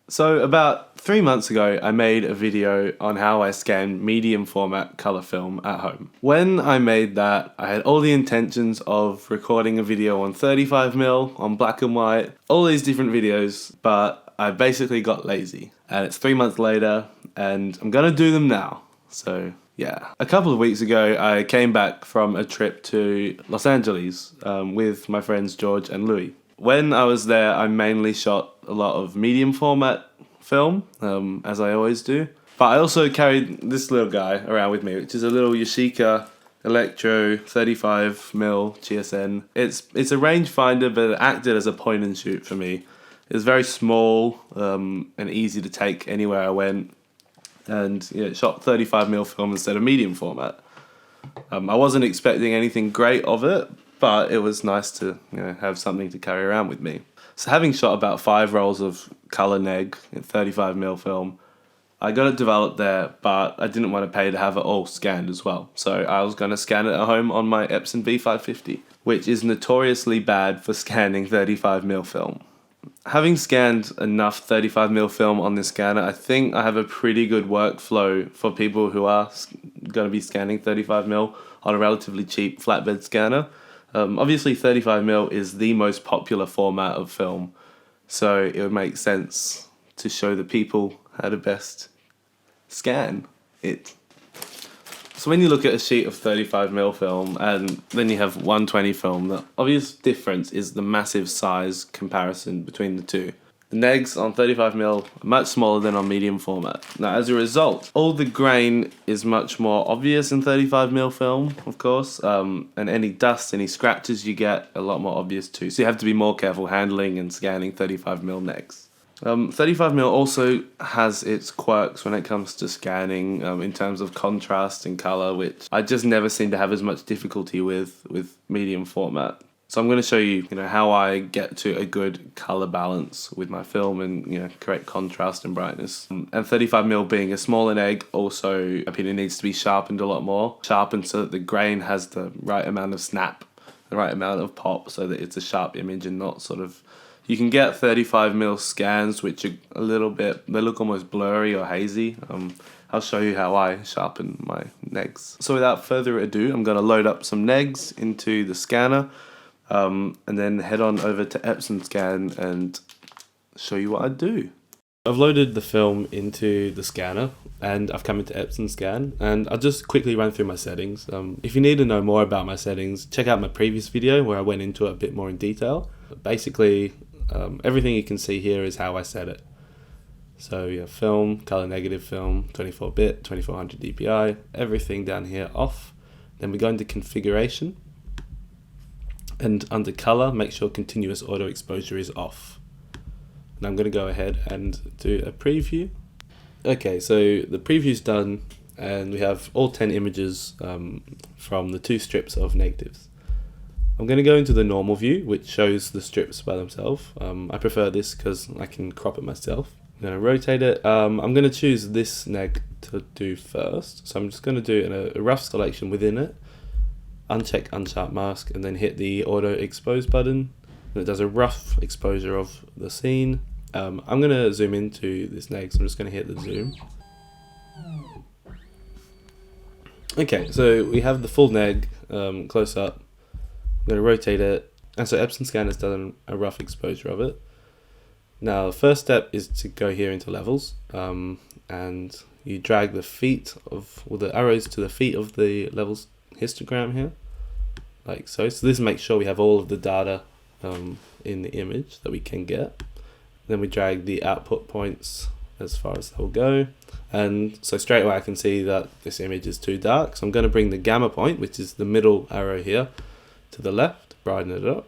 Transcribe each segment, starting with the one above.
So about 3 months ago, I made a video on how I scan medium format color film at home. When I made that, I had all the intentions of recording a video on 35mm, on black and white, all these different videos, but I basically got lazy. And it's 3 months later, and I'm gonna do them now. So yeah. A couple of weeks ago, I came back from a trip to Los Angeles with my friends George and Louis. When I was there, I mainly shot a lot of medium format film, as I always do. But I also carried this little guy around with me, which is a little Yashica Electro 35mm GSN. It's a rangefinder, but it acted as a point and shoot for me. It's very small and easy to take anywhere I went. And yeah, it shot 35mm film instead of medium format. I wasn't expecting anything great of it, but it was nice to have something to carry around with me. So having shot about 5 rolls of color neg in 35mm film, I got it developed there, but I didn't want to pay to have it all scanned as well. So I was going to scan it at home on my Epson V550, which is notoriously bad for scanning 35mm film. Having scanned enough 35mm film on this scanner, I think I have a pretty good workflow for people who are going to be scanning 35mm on a relatively cheap flatbed scanner. Obviously 35mm is the most popular format of film, so it would make sense to show the people how to best scan it. So when you look at a sheet of 35mm film and then you have 120 film, the obvious difference is the massive size comparison between the two. The negs on 35mm are much smaller than on medium format. Now as a result, all the grain is much more obvious in 35mm film, of course, and any dust, any scratches you get a lot more obvious too. So you have to be more careful handling and scanning 35mm negs. 35mm also has its quirks when it comes to scanning in terms of contrast and color, which I just never seem to have as much difficulty with medium format. So I'm going to show you, how I get to a good color balance with my film and, correct contrast and brightness. And 35mm being a smaller neg also, in my opinion, needs to be sharpened a lot more. Sharpened so that the grain has the right amount of snap, the right amount of pop, so that it's a sharp image and not sort of... You can get 35mm scans which are a little bit, they look almost blurry or hazy. I'll show you how I sharpen my negs. So without further ado, I'm going to load up some negs into the scanner and then head on over to Epson Scan and show you what I do. I've loaded the film into the scanner and I've come into Epson Scan, and I'll just quickly run through my settings. If you need to know more about my settings, check out my previous video where I went into it a bit more in detail. But basically, everything you can see here is how I set it. So you have film, color negative film, 24-bit, 2400 dpi, everything down here off. Then we go into configuration, and under color, make sure continuous auto exposure is off. And I'm going to go ahead and do a preview. Okay, so the preview's done, and we have all 10 images from the 2 strips of negatives. I'm going to go into the normal view, which shows the strips by themselves. I prefer this because I can crop it myself. I'm going to rotate it. I'm going to choose this neg to do first. So I'm just going to do a rough selection within it, uncheck unsharp mask, and then hit the auto expose button. And it does a rough exposure of the scene. I'm going to zoom into this neg, so I'm just going to hit the zoom. Okay, so we have the full neg close up. I'm going to rotate it, and so Epson Scan has done a rough exposure of it. Now the first step is to go here into levels, and you drag the feet of, or the arrows to the feet of the levels histogram here, like so. So this makes sure we have all of the data in the image that we can get. Then we drag the output points as far as they'll go, and so straight away I can see that this image is too dark, so I'm going to bring the gamma point, which is the middle arrow here, to the left, brighten it up.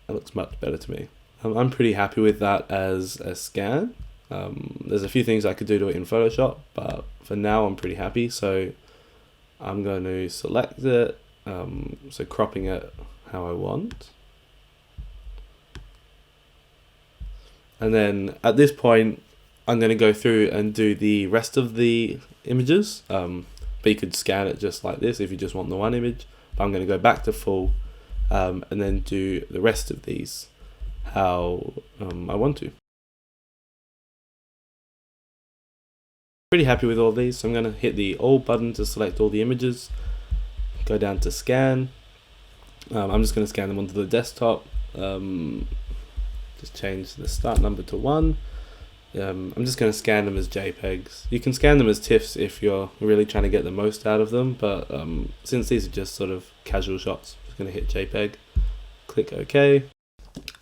That looks much better to me. I'm pretty happy with that as a scan. There's a few things I could do to it in Photoshop, but for now I'm pretty happy. So I'm going to select it, so cropping it how I want. And then at this point, I'm going to go through and do the rest of the images. But you could scan it just like this if you just want the one image. But I'm going to go back to full and then do the rest of these. how I want to. Pretty happy with all these, so I'm going to hit the all button to select all the images, go down to scan. I'm just going to scan them onto the desktop. Just change the start number to 1. I'm just going to scan them as JPEGs. You can scan them as TIFFs if you're really trying to get the most out of them, but since these are just sort of casual shots, I'm just going to hit JPEG, click OK.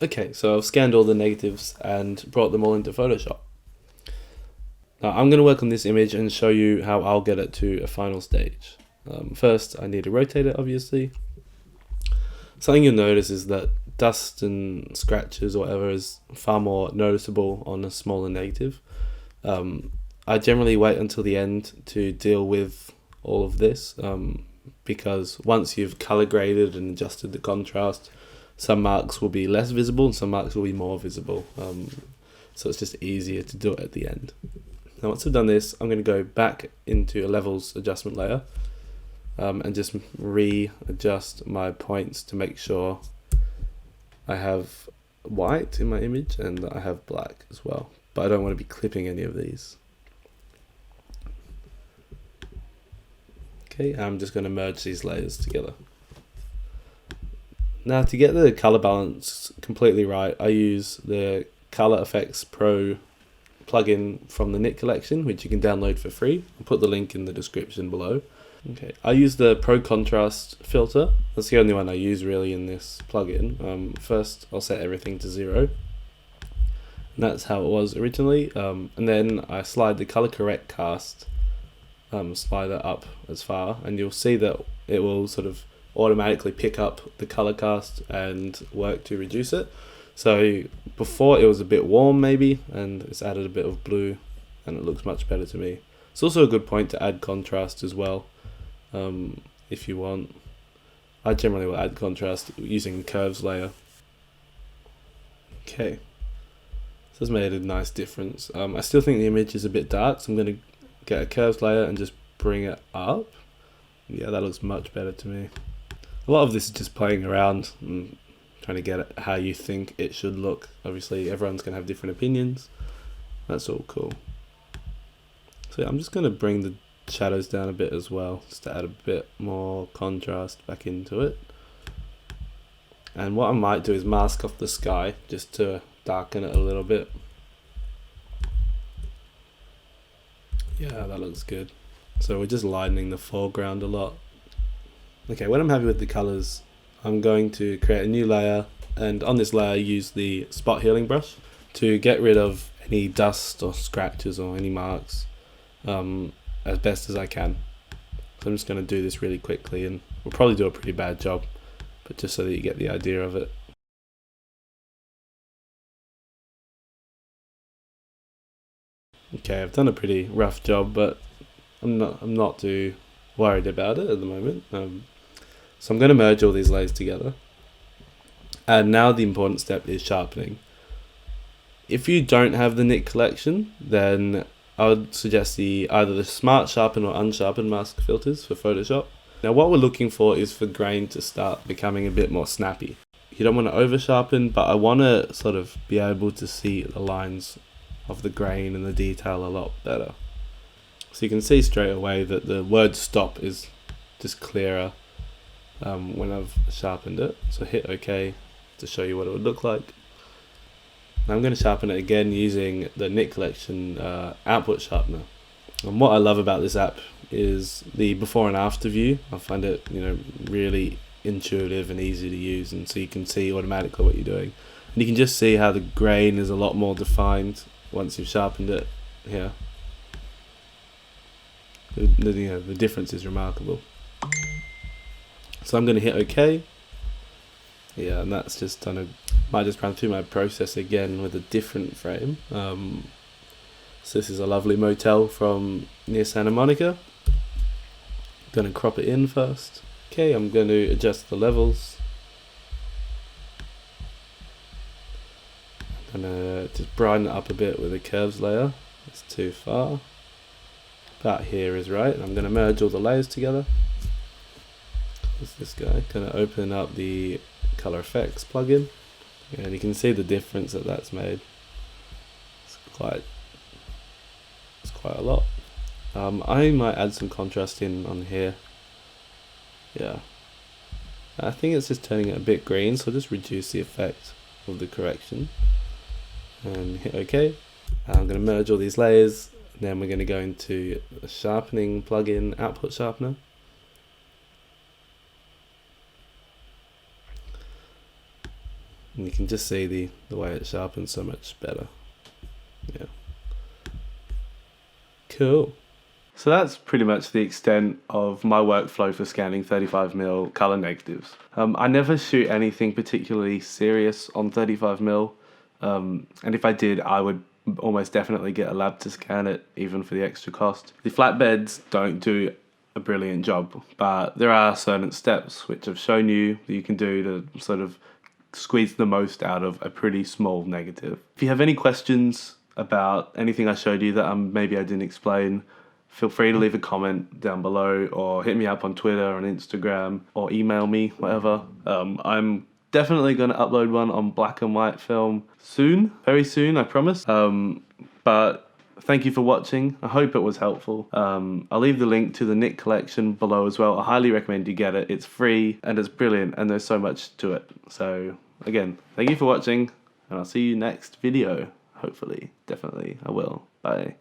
Okay, so I've scanned all the negatives and brought them all into Photoshop. Now I'm going to work on this image and show you how I'll get it to a final stage. First, I need to rotate it, obviously. Something you'll notice is that dust and scratches or whatever is far more noticeable on a smaller negative. I generally wait until the end to deal with all of this because once you've color graded and adjusted the contrast, some marks will be less visible and some marks will be more visible. So it's just easier to do it at the end. Now once I've done this, I'm going to go back into a levels adjustment layer and just readjust my points to make sure I have white in my image and that I have black as well. But I don't want to be clipping any of these. Okay, I'm just going to merge these layers together. Now to get the color balance completely right, I use the Color Effects Pro plugin from the NIK collection, which you can download for free. I'll put the link in the description below. Okay, I use the Pro Contrast filter. That's the only one I use really in this plugin. First, I'll set everything to 0. And that's how it was originally. And then I slide the Color Correct Cast slider up as far, and you'll see that it will sort of automatically pick up the color cast and work to reduce it. So before it was a bit warm maybe, and it's added a bit of blue and it looks much better to me. It's also a good point to add contrast as well if you want. I generally will add contrast using the curves layer. Okay, so this made a nice difference. I still think the image is a bit dark, so I'm going to get a curves layer and just bring it up. Yeah, that looks much better to me. A lot of this is just playing around and trying to get how you think it should look. Obviously everyone's going to have different opinions. That's all cool. So yeah, I'm just going to bring the shadows down a bit as well, just to add a bit more contrast back into it. And what I might do is mask off the sky just to darken it a little bit. Yeah, that looks good. So we're just lightening the foreground a lot. Okay, when I'm happy with the colors, I'm going to create a new layer, and on this layer use the spot healing brush to get rid of any dust or scratches or any marks as best as I can. So I'm just going to do this really quickly, and we'll probably do a pretty bad job, but just so that you get the idea of it. Okay, I've done a pretty rough job, but I'm not too worried about it at the moment. So I'm going to merge all these layers together. And now the important step is sharpening. If you don't have the NIK collection, then I would suggest either the Smart Sharpen or Unsharpen mask filters for Photoshop. Now what we're looking for is for grain to start becoming a bit more snappy. You don't want to over sharpen, but I want to sort of be able to see the lines of the grain and the detail a lot better. So you can see straight away that the word stop is just clearer when I've sharpened it. So hit OK to show you what it would look like. Now I'm going to sharpen it again using the NIK collection output sharpener. And what I love about this app is the before and after view. I find it, really intuitive and easy to use, and so you can see automatically what you're doing. And you can just see how the grain is a lot more defined once you've sharpened it here. The difference is remarkable. So I'm going to hit OK. Yeah, and that's just might just run through my process again with a different frame. So this is a lovely motel from near Santa Monica. I'm going to crop it in first. Okay, I'm going to adjust the levels. I'm going to just brighten it up a bit with a curves layer. It's too far. About here is right. I'm going to merge all the layers together. There's this guy. Going to open up the Color Effects plugin. And you can see the difference that that's made. It's quite a lot. I might add some contrast in on here. Yeah. I think it's just turning it a bit green, so I'll just reduce the effect of the correction. And hit OK. I'm going to merge all these layers. And then we're going to go into a sharpening plugin, output sharpener. And you can just see the way it sharpens so much better. Yeah. Cool. So that's pretty much the extent of my workflow for scanning 35mm color negatives. I never shoot anything particularly serious on 35mm, and if I did, I would almost definitely get a lab to scan it, even for the extra cost. The flatbeds don't do a brilliant job, but there are certain steps which I've shown you that you can do to sort of squeeze the most out of a pretty small negative. If you have any questions about anything I showed you that maybe I didn't explain, feel free to leave a comment down below or hit me up on Twitter or on Instagram or email me, whatever. I'm definitely going to upload one on black and white film soon, very soon, I promise. But thank you for watching. I hope it was helpful. I'll leave the link to the NIK collection below as well. I highly recommend you get it. It's free and it's brilliant and there's so much to it. So again, thank you for watching and I'll see you next video. Hopefully, definitely, I will. Bye.